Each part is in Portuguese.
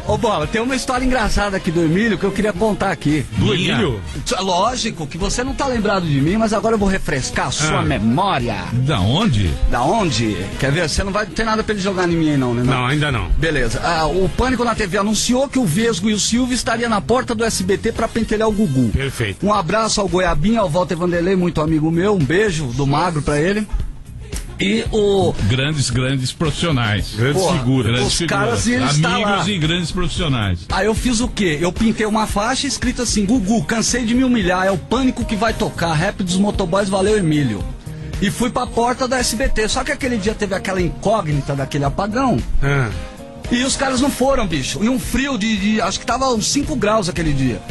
Ô, Bola, tem uma história engraçada aqui do Emílio que eu queria contar aqui. Do Emílio? Lógico que você não tá lembrado de mim, mas agora eu vou refrescar a sua memória. Da onde? Da onde? Quer ver? Você não vai ter nada pra ele jogar em mim aí não, né? Não, ainda não. Beleza. O Pânico na TV anunciou que o Vesgo e o Silvio estariam na porta do SBT pra pentelhar o Gugu. Perfeito. Um abraço ao Goiabinho, ao Walter Vanderlei, muito amigo meu. Um beijo do Magro pra ele. E o... Grandes profissionais. Grandes figuras. Os caras iam estar lá. Amigos e grandes profissionais. Aí eu fiz o quê? Eu pintei uma faixa escrita assim: Gugu, cansei de me humilhar, é o Pânico que vai tocar, rap dos motoboys, valeu Emílio. E fui pra porta da SBT, só que aquele dia teve aquela incógnita daquele apagão. E os caras não foram, bicho. E um frio de acho que tava uns 5 graus aquele dia.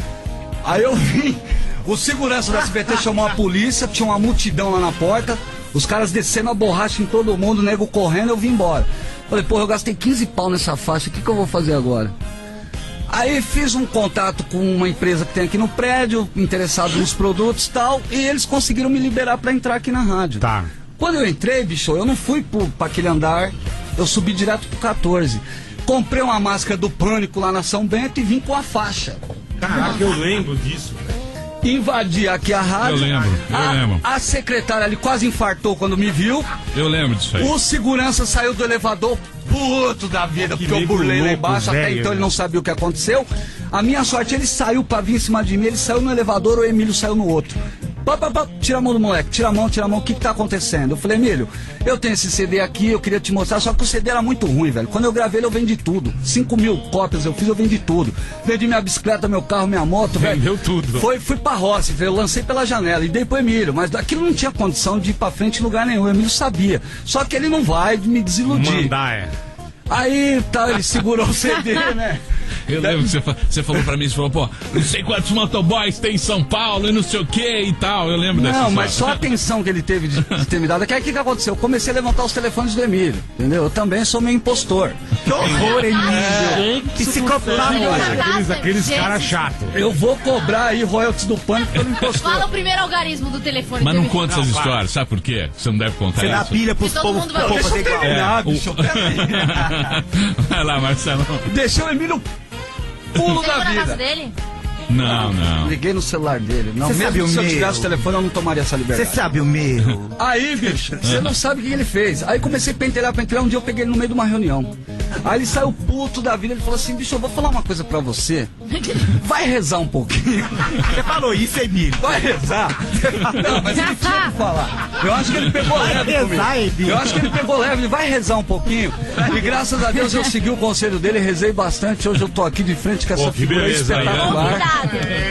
Aí eu vim, o segurança da SBT chamou a polícia, tinha uma multidão lá na porta. Os caras descendo a borracha em todo mundo, o nego correndo, eu vim embora. Falei, porra, eu gastei 15 pau nessa faixa, o que eu vou fazer agora? Aí fiz um contato com uma empresa que tem aqui no prédio, interessado nos produtos e tal, e eles conseguiram me liberar pra entrar aqui na rádio. Tá. Quando eu entrei, bicho, eu não fui pra aquele andar, eu subi direto pro 14. Comprei uma máscara do Pânico lá na São Bento e vim com a faixa. Caraca, eu lembro disso, velho. Invadi aqui a rádio. Eu lembro. A secretária ali quase infartou quando me viu. Eu lembro disso aí. O segurança saiu do elevador puto da vida, porque eu burlei lá embaixo, até então ele não sabia o que aconteceu. A minha sorte, ele saiu pra vir em cima de mim, ele saiu no elevador, o Emílio saiu no outro. Tira a mão do moleque, tira a mão, o que tá acontecendo? Eu falei, Emílio, eu tenho esse CD aqui, eu queria te mostrar, só que o CD era muito ruim, velho. Quando eu gravei ele, eu vendi tudo. 5.000 cópias eu fiz, eu vendi tudo. Vendi minha bicicleta, meu carro, minha moto, velho. Vendeu tudo. Fui pra roça, eu lancei pela janela e dei pro Emílio, mas aquilo não tinha condição de ir pra frente em lugar nenhum, o Emílio sabia. Só que ele não vai me desiludir. Mandar, Aí, tá, ele segurou o CD, né? Eu lembro que você falou pra mim, você falou, pô, não sei quantos motoboys tem em São Paulo e não sei o que e tal. Eu lembro dessa Não, história. mas só a atenção que ele teve de ter me dado. Que aí o que aconteceu? Eu comecei a levantar os telefones do Emílio, entendeu? Eu também sou meio impostor. Que horror, Emílio! Psicopata. Aqueles caras chatos. Eu vou cobrar aí royalties do Pânico pelo impostor. Fala o primeiro algarismo do telefone. Mas não conta essas histórias, sabe por quê? Você não deve contar Você dá isso. pilha pros Todo mundo vai povos igual. Vai lá, Marcelo. Deixou o Emílio pulo Você da ligou na casa vida. dele? Não. Liguei no celular dele. Não, Você sabe mesmo o se eu meu? tivesse o telefone, eu não tomaria essa Você liberdade. sabe o meu? Aí, bicho, você não sabe o que ele fez. Aí comecei a pentelhar. Um dia eu peguei ele no meio de uma reunião. Aí ele saiu puto da vida. Ele falou assim: bicho, eu vou falar uma coisa pra você. Vai rezar um pouquinho. Você falou isso, Emílio? Vai rezar. Não, mas ele tinha que falar. Eu acho que ele pegou leve comigo. rezar, Emílio? Eu acho que ele pegou leve. Ele vai rezar um pouquinho. E graças a Deus eu segui o conselho dele, rezei bastante. Hoje eu tô aqui de frente com essa que figura beleza, espetacular. Cuidado.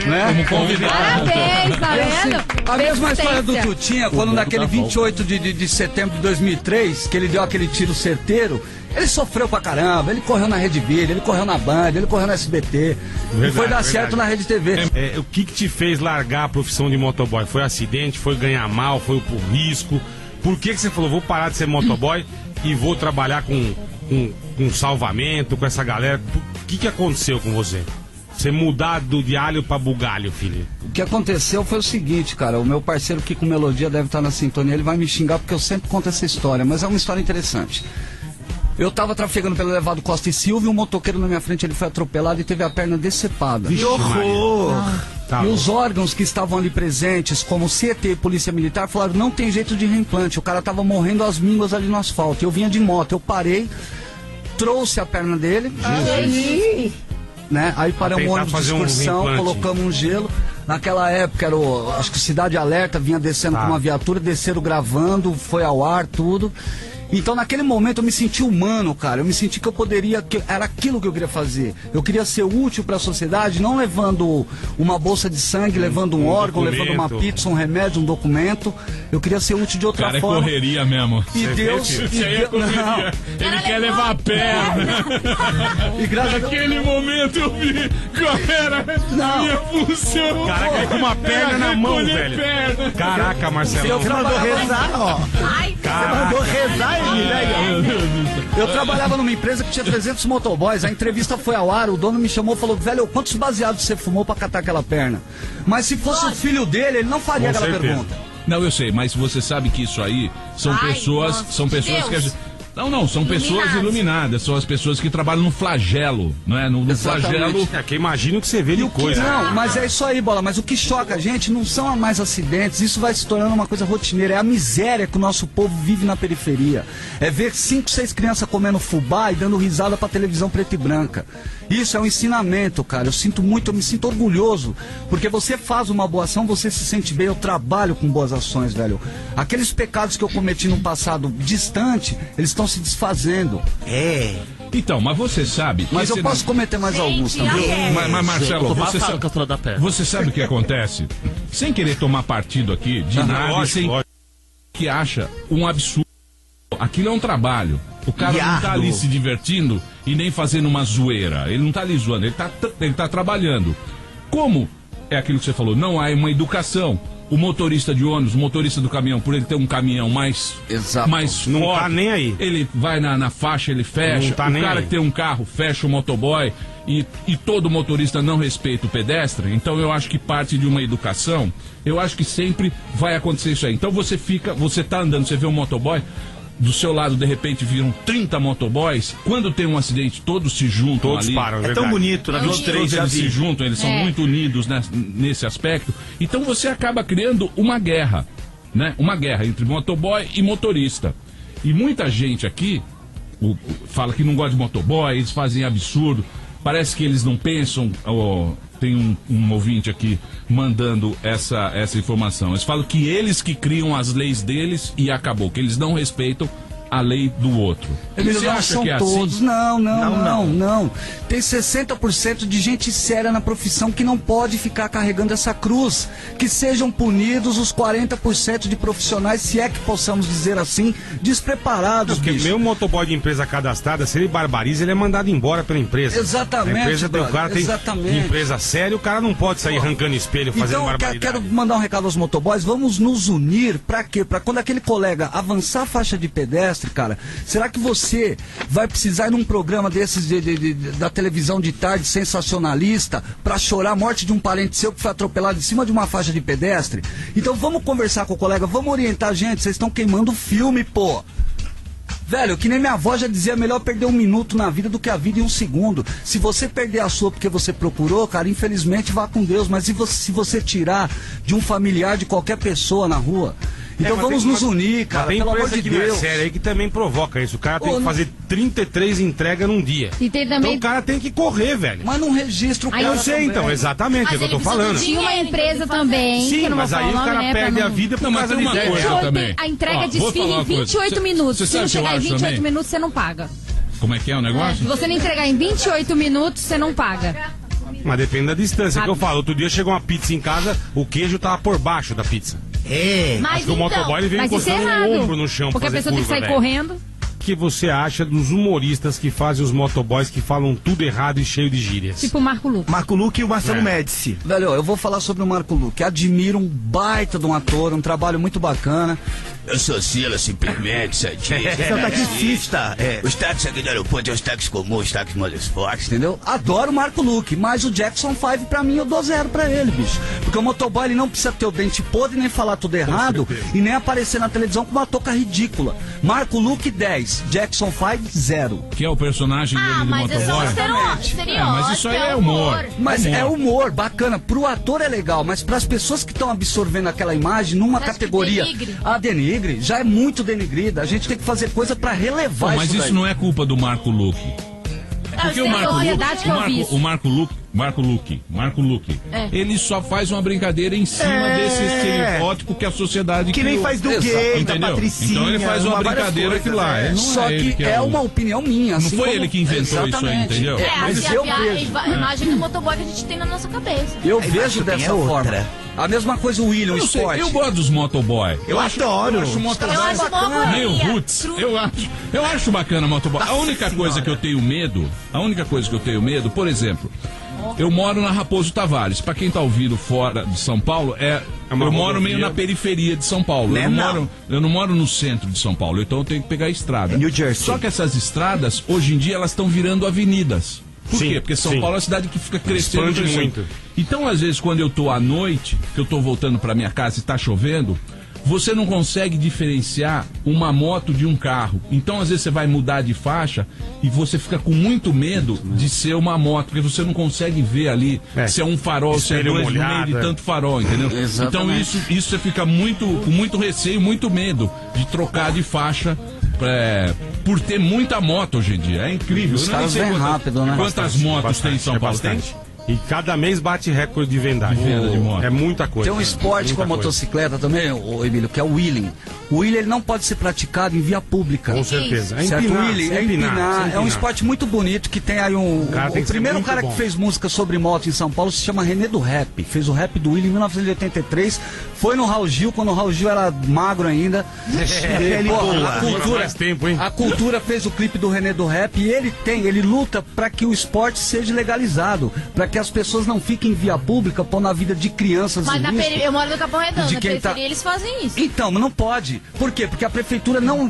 Né? Como convidado. Parabéns, tá Assim, vendo? a mesma história do Persistência. Tutinha, quando naquele 28 de setembro de 2003, que ele deu aquele tiro certeiro, ele sofreu pra caramba, ele correu na Rede Vida, ele correu na Band, ele correu na SBT, e foi dar certo na Rede TV. O que te fez largar a profissão de motoboy? Foi acidente? Foi ganhar mal? Foi por risco? Por que você falou, vou parar de ser motoboy e vou trabalhar com salvamento, com essa galera? O que aconteceu com você? Você mudar de alho pra bugalho, filho? O que aconteceu foi o seguinte, cara, o meu parceiro Kiko Melodia deve estar na sintonia, ele vai me xingar porque eu sempre conto essa história, mas é uma história interessante. Eu tava trafegando pelo elevado Costa e Silva e um motoqueiro na minha frente, ele foi atropelado e teve a perna decepada. Que horror! Tá E bom. os órgãos que estavam ali presentes, como CT e Polícia Militar, falaram, não tem jeito de reimplante, o cara tava morrendo às mínguas ali no asfalto. Eu vinha de moto, eu parei, trouxe a perna dele, né? Aí paramos um tentar ônibus de fazer um excursão, reimplante. colocamos um gelo. Naquela época era acho que Cidade Alerta vinha descendo com uma viatura, desceram gravando, foi ao ar, tudo. Então naquele momento eu me senti humano, cara. Eu me senti que eu poderia, que era aquilo que eu queria fazer. Eu queria ser útil para a sociedade, não levando uma bolsa de sangue, levando um órgão, levando uma documento. pizza, um remédio, um documento. Eu queria ser útil de outra Cara, é forma. correria mesmo. E Deus, vê, e Isso aí é Deus- correria. não. Ele quer levar a perna. E graças a Deus, Naquele momento eu vi qual era a minha função. Caraca, aí com uma perna na mão, recolher velho. perna. Caraca, Marcelo. Você mandou rezar, ó. Ai, Você mandou rezar, Emílio. Aí, ó. eu trabalhava numa empresa que tinha 300 motoboys. A entrevista foi ao ar, o dono me chamou e falou: velho, quantos baseados você fumou pra catar aquela perna? Mas se fosse o filho dele, ele não faria Com aquela certeza. pergunta. Não, eu sei, mas você sabe que isso aí são Ai, pessoas, nossa, são pessoas que a Deus. gente... Não, são pessoas iluminadas, são as pessoas que trabalham no flagelo, não é? No flagelo. É que imagino que você vê de coisa. Não, mas é isso aí, Bola. Mas o que choca a gente não são mais acidentes, isso vai se tornando uma coisa rotineira. É a miséria que o nosso povo vive na periferia. É ver 5, 6 crianças comendo fubá e dando risada pra televisão preta e branca. Isso é um ensinamento, cara. Eu me sinto orgulhoso. Porque você faz uma boa ação, você se sente bem. Eu trabalho com boas ações, velho. Aqueles pecados que eu cometi no passado distante, eles estão se desfazendo. Então, mas você sabe... Mas eu posso cometer mais alguns também. Mas Marcelo, você você sabe o que acontece? Sem querer tomar partido aqui, de nada, lógico. que acha um absurdo. Aquilo é um trabalho. O cara não tá ali se divertindo e nem fazendo uma zoeira. Ele não tá ali zoando, ele tá trabalhando. Como é aquilo que você falou, não há uma educação. O motorista de ônibus, o motorista do caminhão, por ele ter um caminhão mais Não forte, tá nem aí. ele vai na faixa, ele fecha. Não tá o nem cara aí. que tem um carro fecha o motoboy e todo motorista não respeita o pedestre. Então eu acho que parte de uma educação, eu acho que sempre vai acontecer isso aí. Então você tá andando, você vê um motoboy, do seu lado de repente viram 30 motoboys. Quando tem um acidente, todos se juntam Todos ali. param, É verdade. tão bonito na Todos 23, já eles se vi. juntam, eles são muito unidos nesse aspecto. Então você acaba criando uma guerra, né? Uma guerra entre motoboy e motorista. E muita gente aqui fala que não gosta de motoboy, eles fazem absurdo. Parece que eles não pensam. Tem um ouvinte aqui mandando essa informação. Eles falam que eles que criam as leis deles e acabou, que eles não respeitam a lei do outro. Eles Você não acha são que é todos. assim? Não. Tem 60% de gente séria na profissão que não pode ficar carregando essa cruz. Que sejam punidos os 40% de profissionais, se é que possamos dizer assim, despreparados, Porque bicho. meu motoboy de empresa cadastrada, se ele barbariza, ele é mandado embora pela empresa. Exatamente, A empresa tem, o cara tem exatamente. de empresa séria, o cara não pode sair arrancando espelho, fazendo Então, barbaridade. quero mandar um recado aos motoboys. Vamos nos unir pra quê? Pra quando aquele colega avançar a faixa de pedestre, cara, será que você vai precisar ir num programa desses da televisão de tarde, sensacionalista, pra chorar a morte de um parente seu que foi atropelado em cima de uma faixa de pedestre? Então vamos conversar com o colega, vamos orientar a gente. Vocês estão queimando o filme, pô. Velho, que nem minha avó já dizia, melhor perder 1 minuto na vida do que a vida em 1 segundo. Se você perder a sua porque você procurou, cara, infelizmente vá com Deus. Mas se você tirar de um familiar de qualquer pessoa na rua... Então vamos nos unir, cara, tem pelo amor empresa de que não é Deus. séria aí que também provoca isso. O cara tem Ô, que não- fazer 33 entregas num dia. E tem Então também. o cara tem que correr, velho. Mas não registra o Aí cara Eu sei, também. então, exatamente, é o que eu tô falando. Tinha uma empresa também. que Sim, eu não mas vou aí o falar o cara nome, né, perde pra a não- vida por Não, mas causa tem de uma ideia. coisa 28, também. a entrega Ó, de vou desfile falar em uma coisa. 28 minutos. Você Se sabe não o que eu chegar em acho 28 também? minutos, você não paga. Como é que é o negócio? Se você não entregar em 28 minutos, você não paga. Mas depende da distância, que eu falo. Outro dia chegou uma pizza em casa, o queijo tava por baixo da pizza. Mas Acho que o motoboy ele vem mas isso é encostando errado. o ombro no chão pra Porque a fazer pessoa tem que curva, sair velho. correndo. O que você acha dos humoristas que fazem os motoboys que falam tudo errado e cheio de gírias? Tipo o Marco Lucas. Marco Luque e o Marcelo É. Médici. Velho, eu vou falar sobre o Marco Luque. Admiro, um baita de um ator, um trabalho muito bacana. Eu sou Sila, simplesmente, Santinho. Esse é o taxista. Os táxis aqui do aeroporto, os táxis comuns, os táxis mais fortes. Entendeu? Adoro o Marco Luque, mas o Jackson 5 pra mim eu dou 0 pra ele, bicho. Porque o motoboy ele não precisa ter o dente podre, nem falar tudo errado e nem aparecer na televisão com uma touca ridícula. Marco Luque 10, Jackson 5 0. Que é o personagem dele do mas é só motoboy. estereótipo. Mas isso aí é humor. Mas é humor, bacana. Pro ator é legal, mas pras pessoas que estão absorvendo aquela imagem numa Acho que categoria. denigre. A denigre já é muito denigrida. A gente tem que fazer coisa pra relevar Mas isso daí. não é culpa do Marco Luque. Porque o Marco sociedade que eu vi isso. Marco Luque, ele só faz uma brincadeira em cima desse estereótipo que a sociedade Que nem criou. faz do Exato. gay, da Entendeu? Patricinha. Então ele faz uma várias brincadeira coisas, que lá. né? Não Só é ele que é é o- uma opinião minha. Não foi ele que inventou isso aí, Exatamente. entendeu? Mas Essa é eu a vejo. imagem do motoboy que a gente tem na nossa cabeça. Eu Aí vejo embaixo tem dessa a outra. forma. A mesma coisa o William, Eu o não sei, esporte. eu gosto dos motoboy. Eu adoro. Eu acho motoboy Eu acho uma meio boia. roots. Eu acho bacana motoboy. A única coisa que eu tenho medo, por exemplo, eu moro na Raposo Tavares. Pra quem tá ouvindo fora de São Paulo, uma eu moro meio rodovia. na periferia de São Paulo. Né, Eu não moro no centro de São Paulo, então eu tenho que pegar a estrada. É New Jersey. Só que essas estradas, hoje em dia, elas estão virando avenidas. Por Sim, quê? Porque São sim. Paulo é uma cidade que fica crescendo, Expande muito. Então, às vezes, quando eu tô à noite, que eu tô voltando pra minha casa e tá chovendo, você não consegue diferenciar uma moto de um carro. Então, às vezes, você vai mudar de faixa e você fica com muito medo de ser uma moto, porque você não consegue ver ali se é um farol, se é Espelho dois no meio molhado, de tanto farol, entendeu? Exatamente. Então, isso você fica com muito receio, muito medo de trocar de faixa. Por ter muita moto hoje em dia. É incrível. Os caras vêm rápido, né? Quantas motos tem em São Paulo? Bastante. E cada mês bate recorde de vendagem. Venda de moto. É muita coisa. Tem um esporte com a Muita coisa. motocicleta também, ô Emílio, que é o wheeling. O wheeling ele não pode ser praticado em via pública. Com certeza. É Certo? empinar, O wheeling sem é empinar. sem É um esporte muito bonito que tem aí um. cara tem O que ser primeiro muito cara bom. que fez música sobre moto em São Paulo se chama René do Rap. Fez o rap do wheeling em 1983. Foi no Raul Gil, quando o Raul Gil era magro ainda. Ele boa. a cultura, faz tempo, hein? a cultura fez o clipe do René do Rap e ele luta para que o esporte seja legalizado, para que as pessoas não fiquem em via pública, pondo a vida de crianças Mas em na risco. eu moro no Capão Redondo, De na quem tá- periferia eles fazem isso. Então, não pode. Por quê? Porque a prefeitura não